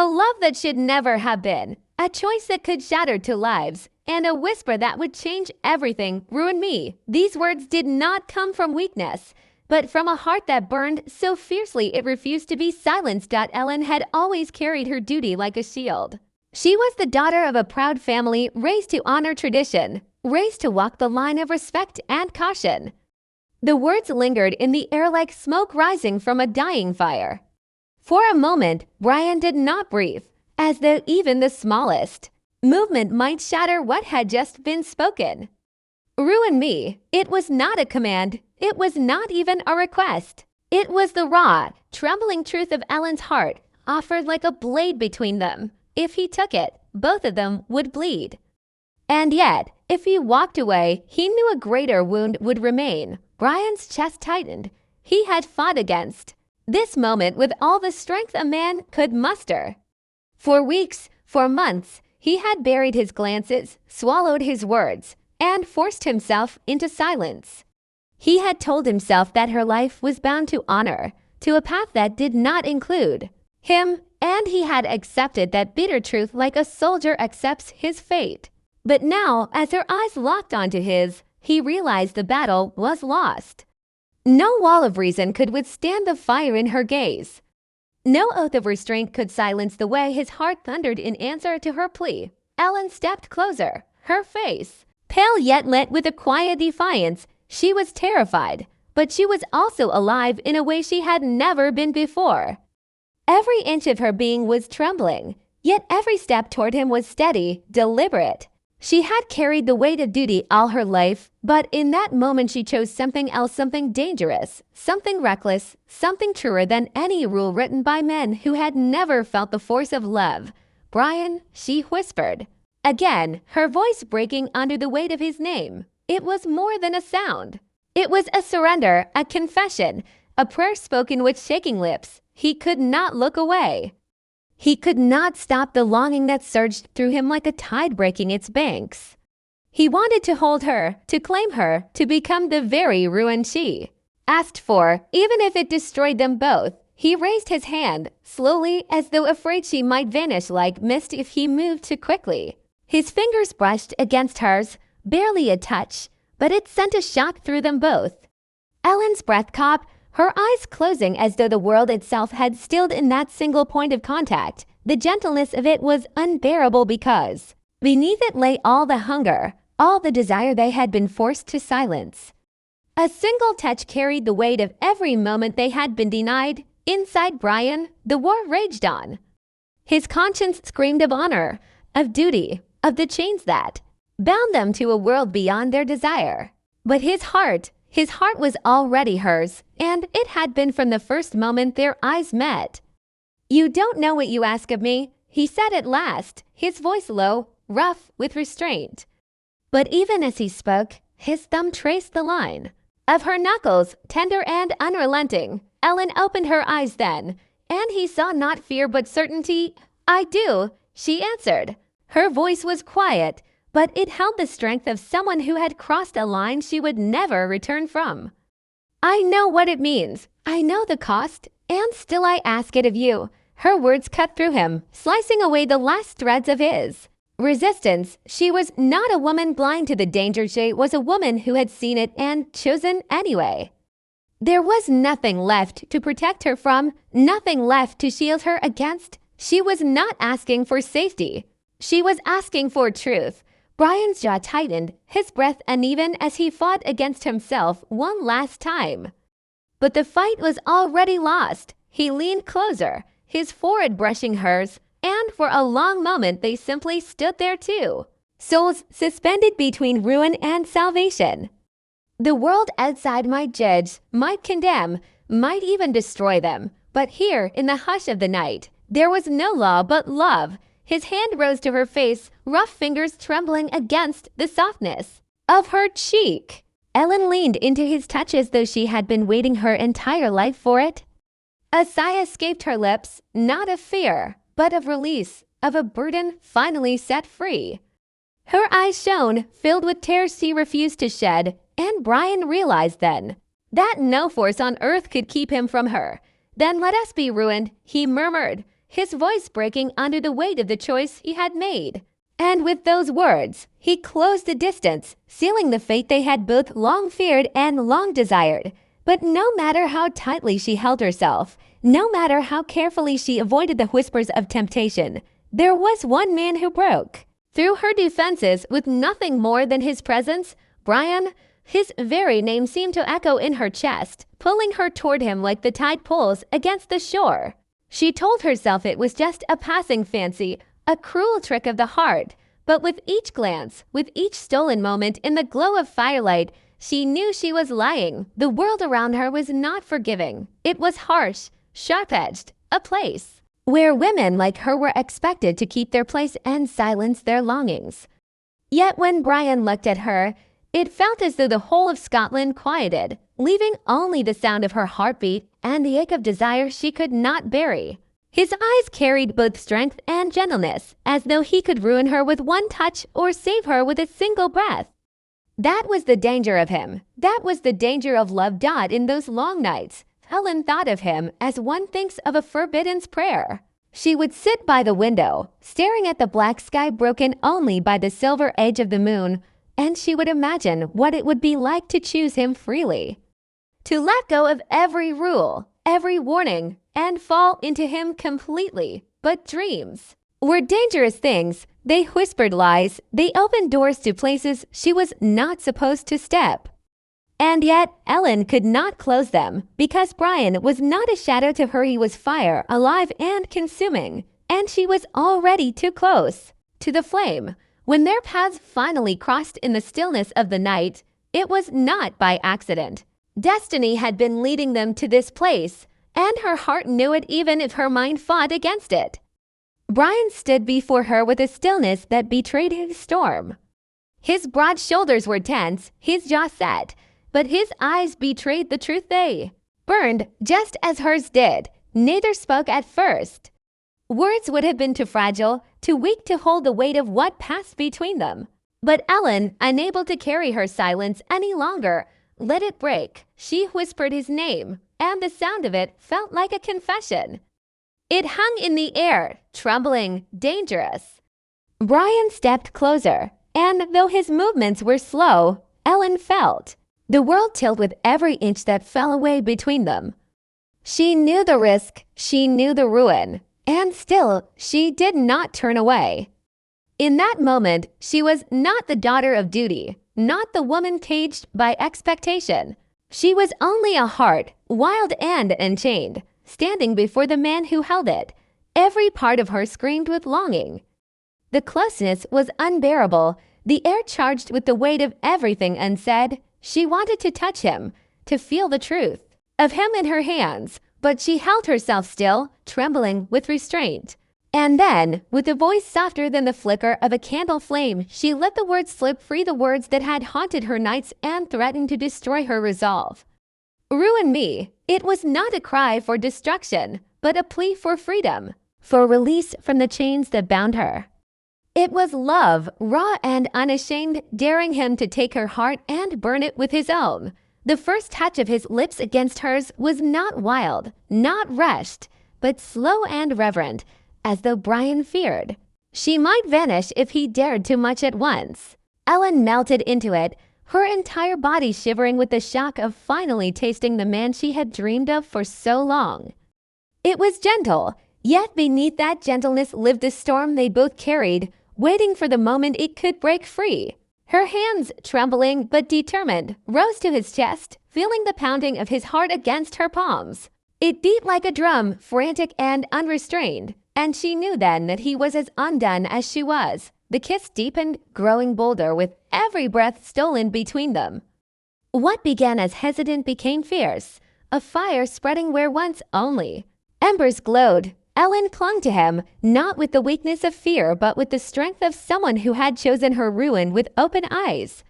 A love that should never have been, a choice that could shatter two lives, and a whisper that would change everything, ruin me. These words did not come from weakness, but from a heart that burned so fiercely it refused to be silenced. Ellen had always carried her duty like a shield. She was the daughter of a proud family raised to honor tradition, raised to walk the line of respect and caution. The words lingered in the air like smoke rising from a dying fire. For a moment, Brian did not breathe, as though even the smallest movement might shatter what had just been spoken. Ruin me. It was not a command. It was not even a request. It was the raw, trembling truth of Ellen's heart, offered like a blade between them. If he took it, both of them would bleed. And yet, if he walked away, he knew a greater wound would remain. Brian's chest tightened. He had fought against this moment with all the strength a man could muster. For weeks, for months, he had buried his glances, swallowed his words, and forced himself into silence. He had told himself that her life was bound to honor, to a path that did not include him, and he had accepted that bitter truth like a soldier accepts his fate. But now, as her eyes locked onto his, he realized the battle was lost. No wall of reason could withstand the fire in her gaze. No oath of restraint could silence the way his heart thundered in answer to her plea. Ellen stepped closer, her face pale yet lit with a quiet defiance. She was terrified, but she was also alive in a way she had never been before. Every inch of her being was trembling, yet every step toward him was steady, deliberate. She had carried the weight of duty all her life, but in that moment she chose something else, something dangerous, something reckless, something truer than any rule written by men who had never felt the force of love. "Brian," she whispered. Again, her voice breaking under the weight of his name. It was more than a sound. It was a surrender, a confession, a prayer spoken with shaking lips. He could not look away. He could not stop the longing that surged through him like a tide breaking its banks. He wanted to hold her, to claim her, to become the very ruin she asked for, even if it destroyed them both. He raised his hand, slowly, as though afraid she might vanish like mist if he moved too quickly. His fingers brushed against hers, barely a touch, but it sent a shock through them both. Ellen's breath caught, her eyes closing as though the world itself had stilled in that single point of contact. The gentleness of it was unbearable because beneath it lay all the hunger, all the desire they had been forced to silence. A single touch carried the weight of every moment they had been denied. Inside Brian, the war raged on. His conscience screamed of honor, of duty, of the chains that bound them to a world beyond their desire. But his heart was already hers, and it had been from the first moment their eyes met. "You don't know what you ask of me," he said at last, his voice low, rough with restraint. But even as he spoke, his thumb traced the line of her knuckles, tender and unrelenting. Ellen opened her eyes then, and he saw not fear but certainty. "I do," she answered. Her voice was quiet, but it held the strength of someone who had crossed a line she would never return from. "I know what it means. I know the cost, and still I ask it of you." Her words cut through him, slicing away the last threads of his resistance. She was not a woman blind to the danger. She was a woman who had seen it and chosen anyway. There was nothing left to protect her from, nothing left to shield her against. She was not asking for safety. She was asking for truth. Brian's jaw tightened, his breath uneven as he fought against himself one last time. But the fight was already lost. He leaned closer, his forehead brushing hers, and for a long moment they simply stood there too, souls suspended between ruin and salvation. The world outside might judge, might condemn, might even destroy them, but here in the hush of the night, there was no law but love. His hand rose to her face, rough fingers trembling against the softness of her cheek. Ellen leaned into his touch as though she had been waiting her entire life for it. A sigh escaped her lips, not of fear, but of release, of a burden finally set free. Her eyes shone, filled with tears she refused to shed, and Brian realized then that no force on earth could keep him from her. "Then let us be ruined," he murmured, his voice breaking under the weight of the choice he had made. And with those words, he closed the distance, sealing the fate they had both long feared and long desired. But no matter how tightly she held herself, no matter how carefully she avoided the whispers of temptation, there was one man who broke. Through her defenses with nothing more than his presence, Brian, his very name seemed to echo in her chest, pulling her toward him like the tide pulls against the shore. She told herself it was just a passing fancy, a cruel trick of the heart, but with each glance, with each stolen moment in the glow of firelight, she knew she was lying. The world around her was not forgiving. It was harsh, sharp-edged, a place where women like her were expected to keep their place and silence their longings. Yet when Brian looked at her, it felt as though the whole of Scotland quieted, leaving only the sound of her heartbeat and the ache of desire she could not bury. His eyes carried both strength and gentleness, as though he could ruin her with one touch or save her with a single breath. That was the danger of him. That was the danger of love. In those long nights, Helen thought of him as one thinks of a forbidden's prayer. She would sit by the window, staring at the black sky broken only by the silver edge of the moon, and she would imagine what it would be like to choose him freely. To let go of every rule, every warning, and fall into him completely. But dreams were dangerous things. They whispered lies. They opened doors to places she was not supposed to step. And yet, Ellen could not close them, because Brian was not a shadow to her. He was fire, alive and consuming, and she was already too close to the flame. When their paths finally crossed in the stillness of the night, it was not by accident. Destiny had been leading them to this place, and her heart knew it even if her mind fought against it. Brian stood before her with a stillness that betrayed his storm. His broad shoulders were tense, his jaw set, but his eyes betrayed the truth. They burned just as hers did. Neither spoke at first. Words would have been too fragile, too weak to hold the weight of what passed between them. But Ellen, unable to carry her silence any longer, let it break. She whispered his name, and the sound of it felt like a confession. It hung in the air, trembling, dangerous. Brian stepped closer, and though his movements were slow, Ellen felt the world tilt with every inch that fell away between them. She knew the risk, she knew the ruin, and still she did not turn away. In that moment, she was not the daughter of duty, not the woman caged by expectation. She was only a heart, wild and unchained, standing before the man who held it. Every part of her screamed with longing. The closeness was unbearable, the air charged with the weight of everything unsaid. She wanted to touch him, to feel the truth of him in her hands, but she held herself still, trembling with restraint. And then, with a voice softer than the flicker of a candle flame, she let the words slip free, the words that had haunted her nights and threatened to destroy her resolve. Ruin me. It was not a cry for destruction, but a plea for freedom, for release from the chains that bound her. It was love, raw and unashamed, daring him to take her heart and burn it with his own. The first touch of his lips against hers was not wild, not rushed, but slow and reverent, as though Brian feared she might vanish if he dared too much at once. Ellen melted into it, her entire body shivering with the shock of finally tasting the man she had dreamed of for so long. It was gentle, yet beneath that gentleness lived the storm they both carried, waiting for the moment it could break free. Her hands, trembling but determined, rose to his chest, feeling the pounding of his heart against her palms. It beat like a drum, frantic and unrestrained, and she knew then that he was as undone as she was. The kiss deepened, growing bolder with every breath stolen between them. What began as hesitant became fierce, a fire spreading where once only embers glowed. Ellen clung to him, not with the weakness of fear, but with the strength of someone who had chosen her ruin with open eyes.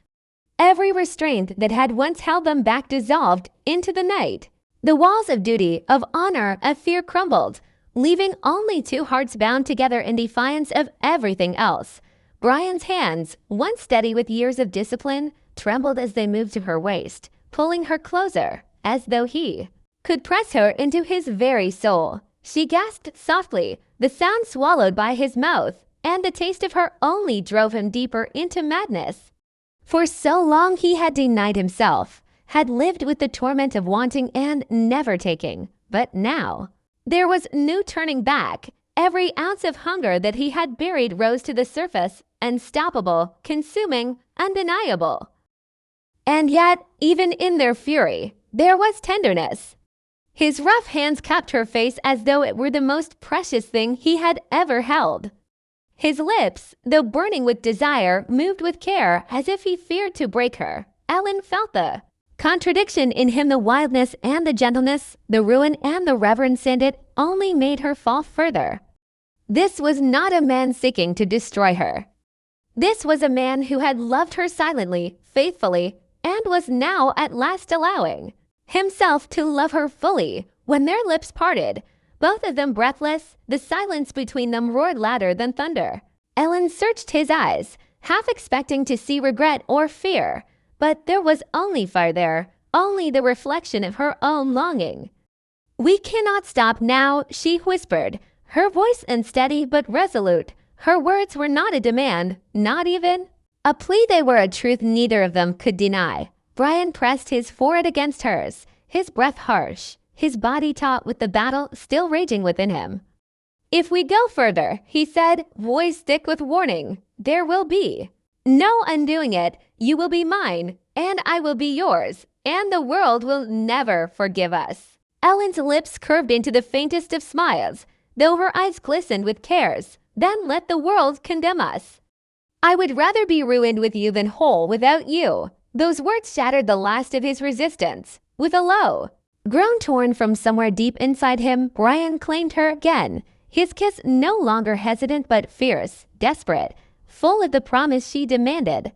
Every restraint that had once held them back dissolved into the night. The walls of duty, of honor, of fear crumbled, leaving only two hearts bound together in defiance of everything else. Brian's hands, once steady with years of discipline, trembled as they moved to her waist, pulling her closer, as though he could press her into his very soul. She gasped softly, the sound swallowed by his mouth, and the taste of her only drove him deeper into madness. For so long he had denied himself, had lived with the torment of wanting and never taking. But now, there was no turning back. Every ounce of hunger that he had buried rose to the surface, unstoppable, consuming, undeniable. And yet, even in their fury, there was tenderness. His rough hands cupped her face as though it were the most precious thing he had ever held. His lips, though burning with desire, moved with care as if he feared to break her. Ellen felt the contradiction in him, the wildness and the gentleness, the ruin and the reverence, and it only made her fall further. This was not a man seeking to destroy her. This was a man who had loved her silently, faithfully, and was now at last allowing himself to love her fully. When their lips parted, both of them breathless, the silence between them roared louder than thunder. Ellen searched his eyes, half expecting to see regret or fear, but there was only fire there, only the reflection of her own longing. "We cannot stop now," she whispered, her voice unsteady but resolute. Her words were not a demand, not even a plea. They were a truth neither of them could deny. Brian pressed his forehead against hers, his breath harsh, his body taut with the battle still raging within him. "If we go further," he said, voice thick with warning, "there will be no undoing it. You will be mine, and I will be yours, and the world will never forgive us." Ellen's lips curved into the faintest of smiles, though her eyes glistened with cares. "Then let the world condemn us. I would rather be ruined with you than whole without you." Those words shattered the last of his resistance. With a low groan torn from somewhere deep inside him, Brian claimed her again, his kiss no longer hesitant but fierce, desperate, full of the promise she demanded.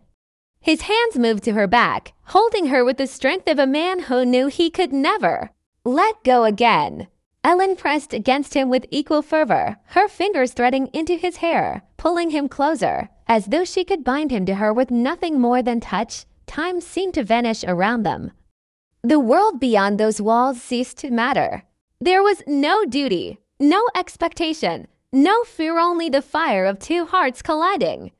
His hands moved to her back, holding her with the strength of a man who knew he could never let go again. Ellen pressed against him with equal fervor, her fingers threading into his hair, pulling him closer, as though she could bind him to her with nothing more than touch. Time seemed to vanish around them. The world beyond those walls ceased to matter. There was no duty, no expectation, no fear, only the fire of two hearts colliding.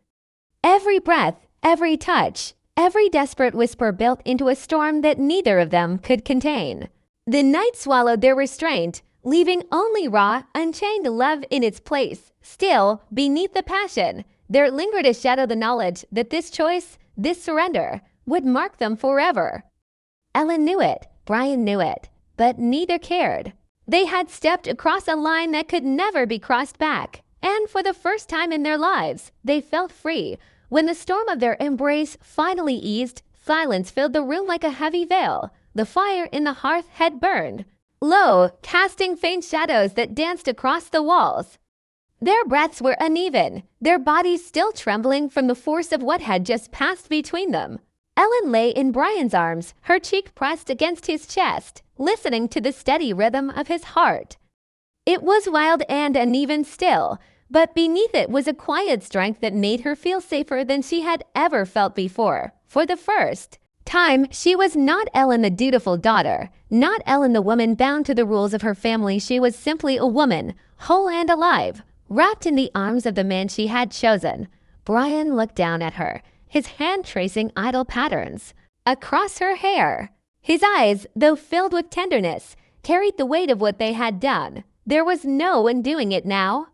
Every breath, every touch, every desperate whisper built into a storm that neither of them could contain. The night swallowed their restraint, leaving only raw, unchained love in its place. Still, beneath the passion, there lingered a shadow, the knowledge that this choice, this surrender, would mark them forever. Ellen knew it, Brian knew it, but neither cared. They had stepped across a line that could never be crossed back, and for the first time in their lives, they felt free. When the storm of their embrace finally eased, silence filled the room like a heavy veil. The fire in the hearth had burned low, casting faint shadows that danced across the walls. Their breaths were uneven, their bodies still trembling from the force of what had just passed between them. Ellen lay in Brian's arms, her cheek pressed against his chest, listening to the steady rhythm of his heart. It was wild and uneven still, but beneath it was a quiet strength that made her feel safer than she had ever felt before. For the first time, she was not Ellen, the dutiful daughter, not Ellen, the woman bound to the rules of her family. She was simply a woman, whole and alive, wrapped in the arms of the man she had chosen. Brian looked down at her, his hand tracing idle patterns across her hair. His eyes, though filled with tenderness, carried the weight of what they had done. There was no undoing it now.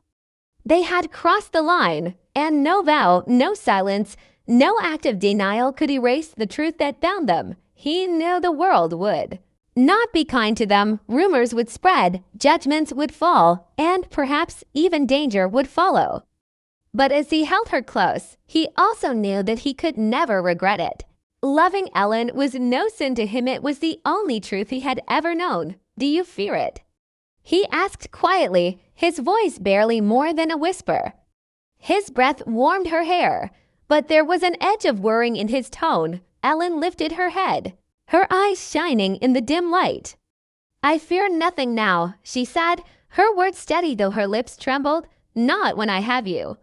They had crossed the line, and no vow, no silence, no act of denial could erase the truth that bound them. He knew the world would not be kind to them. Rumors would spread, judgments would fall, and perhaps even danger would follow. But as he held her close, he also knew that he could never regret it. Loving Ellen was no sin to him. It was the only truth he had ever known. "Do you fear it?" he asked quietly, his voice barely more than a whisper. His breath warmed her hair, but there was an edge of worrying in his tone. Ellen lifted her head, her eyes shining in the dim light. "I fear nothing now," she said, her words steady though her lips trembled. "Not when I have you.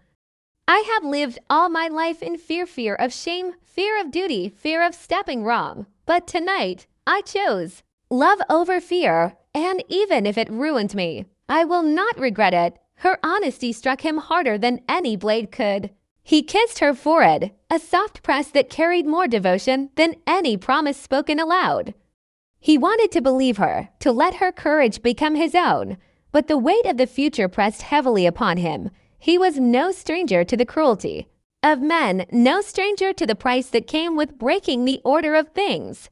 I have lived all my life in fear of shame, fear of duty, fear of stepping wrong. But tonight, I chose love over fear, and even if it ruined me, I will not regret it. Her honesty struck him harder than any blade could. He kissed her forehead, a soft press that carried more devotion than any promise spoken aloud. He wanted to believe her, to let her courage become his own, but the weight of the future pressed heavily upon him. He was no stranger to the cruelty of men, no stranger to the price that came with breaking the order of things.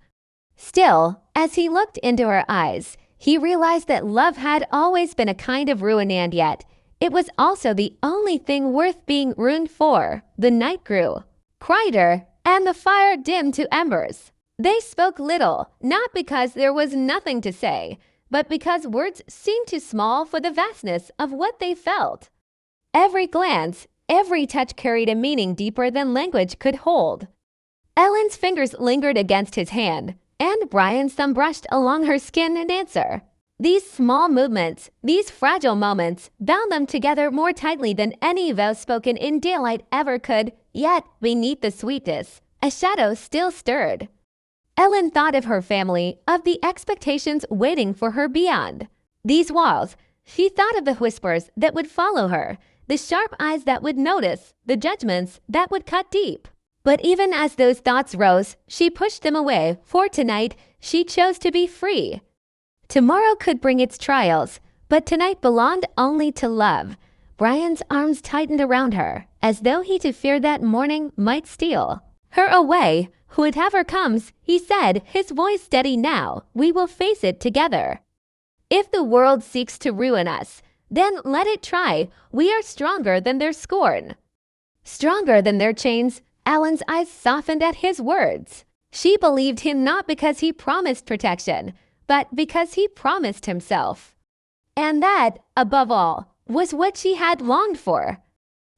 Still, as he looked into her eyes, he realized that love had always been a kind of ruin, and yet it was also the only thing worth being ruined for. The night grew quieter, and the fire dimmed to embers. They spoke little, not because there was nothing to say, but because words seemed too small for the vastness of what they felt. Every glance, every touch carried a meaning deeper than language could hold. Ellen's fingers lingered against his hand, and Brian's thumb brushed along her skin in answer. These small movements, these fragile moments, bound them together more tightly than any vow spoken in daylight ever could, yet beneath the sweetness, a shadow still stirred. Ellen thought of her family, of the expectations waiting for her beyond these walls. She thought of the whispers that would follow her, the sharp eyes that would notice, the judgments that would cut deep. But even as those thoughts rose, she pushed them away, for tonight she chose to be free. Tomorrow could bring its trials, but tonight belonged only to love. Brian's arms tightened around her, as though he too feared that morning might steal her away. Whatever comes, he said, his voice steady now, we will face it together. If the world seeks to ruin us, then let it try. We are stronger than their scorn, stronger than their chains. Ellen's eyes softened at his words. She believed him not because he promised protection, but because he promised himself. And that, above all, was what she had longed for.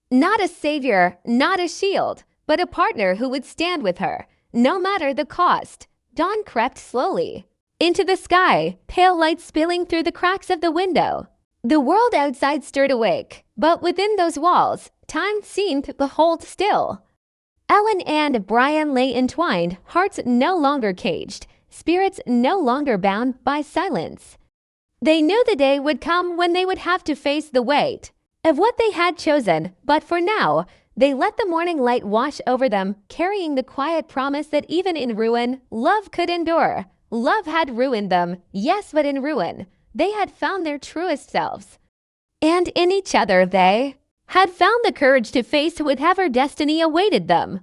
Not a savior, not a shield, but a partner who would stand with her, no matter the cost. Dawn crept slowly into the sky, pale light spilling through the cracks of the window. The world outside stirred awake, but within those walls, time seemed to hold still. Ellen and Brian lay entwined, hearts no longer caged, spirits no longer bound by silence. They knew the day would come when they would have to face the weight of what they had chosen, but for now, they let the morning light wash over them, carrying the quiet promise that even in ruin, love could endure. Love had ruined them, yes, but in ruin, they had found their truest selves. And in each other they had found the courage to face whatever destiny awaited them.